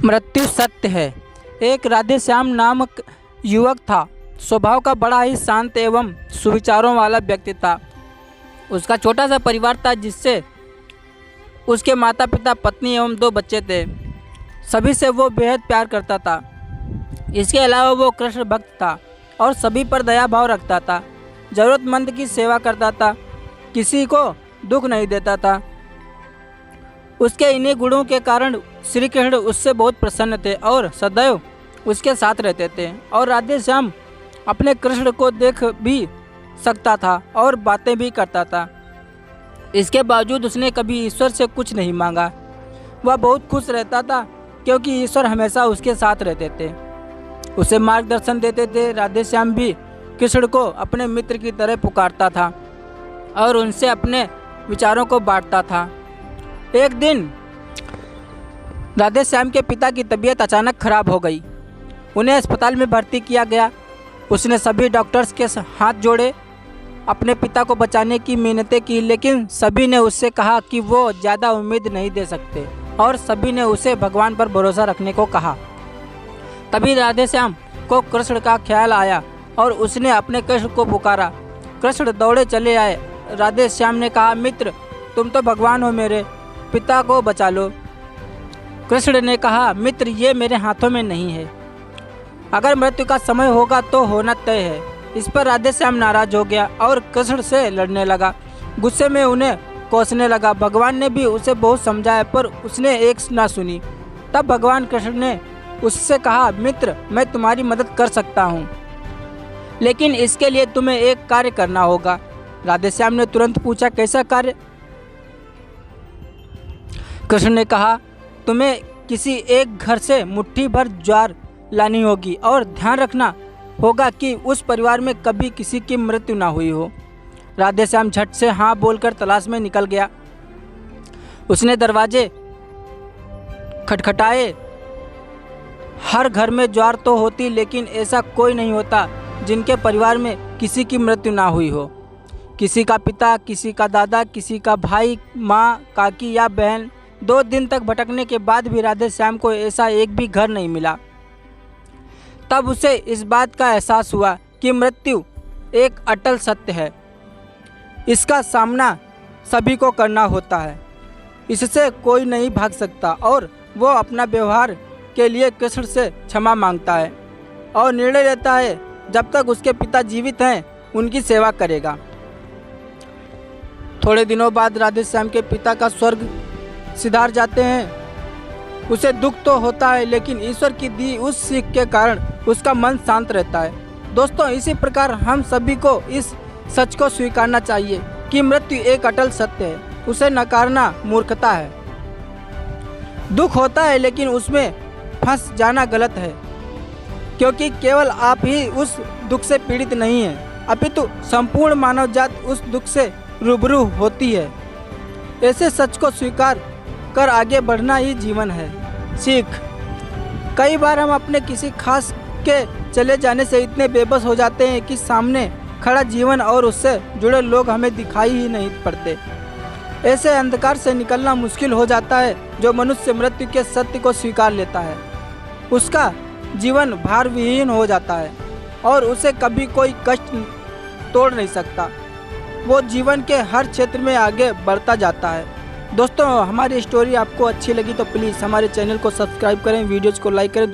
मृत्यु सत्य है। एक राधे श्याम नामक युवक था। स्वभाव का बड़ा ही शांत एवं सुविचारों वाला व्यक्ति था। उसका छोटा सा परिवार था जिससे उसके माता पिता, पत्नी एवं 2 बच्चे थे। सभी से वो बेहद प्यार करता था। इसके अलावा वो कृष्ण भक्त था और सभी पर दया भाव रखता था। ज़रूरतमंद की सेवा करता था, किसी को दुख नहीं देता था। उसके इन्हीं गुणों के कारण श्री कृष्ण उससे बहुत प्रसन्न थे और सदैव उसके साथ रहते थे। और राधे श्याम अपने कृष्ण को देख भी सकता था और बातें भी करता था। इसके बावजूद उसने कभी ईश्वर से कुछ नहीं मांगा। वह बहुत खुश रहता था क्योंकि ईश्वर हमेशा उसके साथ रहते थे, उसे मार्गदर्शन देते थे। राधे श्याम भी कृष्ण को अपने मित्र की तरह पुकारता था और उनसे अपने विचारों को बांटता था। एक दिन राधे श्याम के पिता की तबीयत अचानक खराब हो गई। उन्हें अस्पताल में भर्ती किया गया। उसने सभी डॉक्टर्स के हाथ जोड़े, अपने पिता को बचाने की मिन्नतें की, लेकिन सभी ने उससे कहा कि वो ज़्यादा उम्मीद नहीं दे सकते और सभी ने उसे भगवान पर भरोसा रखने को कहा। तभी राधे श्याम को कृष्ण का ख्याल आया और उसने अपने कृष्ण को पुकारा। कृष्ण दौड़े चले आए। राधे श्याम ने कहा, मित्र तुम तो भगवान हो, मेरे पिता को बचा लो। कृष्ण ने कहा, मित्र ये मेरे हाथों में नहीं है, अगर मृत्यु का समय होगा तो होना तय है। इस पर राधे श्याम नाराज हो गया और कृष्ण से लड़ने लगा। गुस्से में उन्हें कोसने लगा। भगवान ने भी उसे बहुत समझाया पर उसने एक ना सुनी। तब भगवान कृष्ण ने उससे कहा, मित्र मैं तुम्हारी मदद कर सकता हूँ, लेकिन इसके लिए तुम्हें एक कार्य करना होगा। राधे श्याम ने तुरंत पूछा, कैसा कार्य? कृष्ण ने कहा, तुम्हें किसी एक घर से मुट्ठी भर ज्वार लानी होगी और ध्यान रखना होगा कि उस परिवार में कभी किसी की मृत्यु ना हुई हो। राधे श्याम झट से हाँ बोलकर तलाश में निकल गया। उसने दरवाजे खटखटाए। हर घर में ज्वार तो होती, लेकिन ऐसा कोई नहीं होता जिनके परिवार में किसी की मृत्यु ना हुई हो। किसी का पिता, किसी का दादा, किसी का भाई, माँ, काकी या बहन। 2 दिन तक भटकने के बाद भी राधे श्याम को ऐसा एक भी घर नहीं मिला। तब उसे इस बात का एहसास हुआ कि मृत्यु एक अटल सत्य है। इसका सामना सभी को करना होता है, इससे कोई नहीं भाग सकता। और वो अपना व्यवहार के लिए कृष्ण से क्षमा मांगता है और निर्णय लेता है जब तक उसके पिता जीवित हैं उनकी सेवा करेगा। थोड़े दिनों बाद राधे श्याम के पिता का स्वर्ग सिधार जाते हैं। उसे दुख तो होता है, लेकिन ईश्वर की दी उस सीख के कारण उसका मन शांत रहता है। दोस्तों, इसी प्रकार हम सभी को इस सच को स्वीकारना चाहिए कि मृत्यु एक अटल सत्य है। उसे नकारना मूर्खता है। दुख होता है, लेकिन उसमें फंस जाना गलत है, क्योंकि केवल आप ही उस दुख से पीड़ित नहीं हैं, अपितु संपूर्ण मानव जात उस दुख से रूबरू होती है। ऐसे सच को स्वीकार कर आगे बढ़ना ही जीवन है। सीख, कई बार हम अपने किसी खास के चले जाने से इतने बेबस हो जाते हैं कि सामने खड़ा जीवन और उससे जुड़े लोग हमें दिखाई ही नहीं पड़ते। ऐसे अंधकार से निकलना मुश्किल हो जाता है। जो मनुष्य मृत्यु के सत्य को स्वीकार लेता है, उसका जीवन भार विहीन हो जाता है और उसे कभी कोई कष्ट तोड़ नहीं सकता। वो जीवन के हर क्षेत्र में आगे बढ़ता जाता है। दोस्तों, हमारी स्टोरी आपको अच्छी लगी तो प्लीज़ हमारे चैनल को सब्सक्राइब करें, वीडियोज़ को लाइक करें।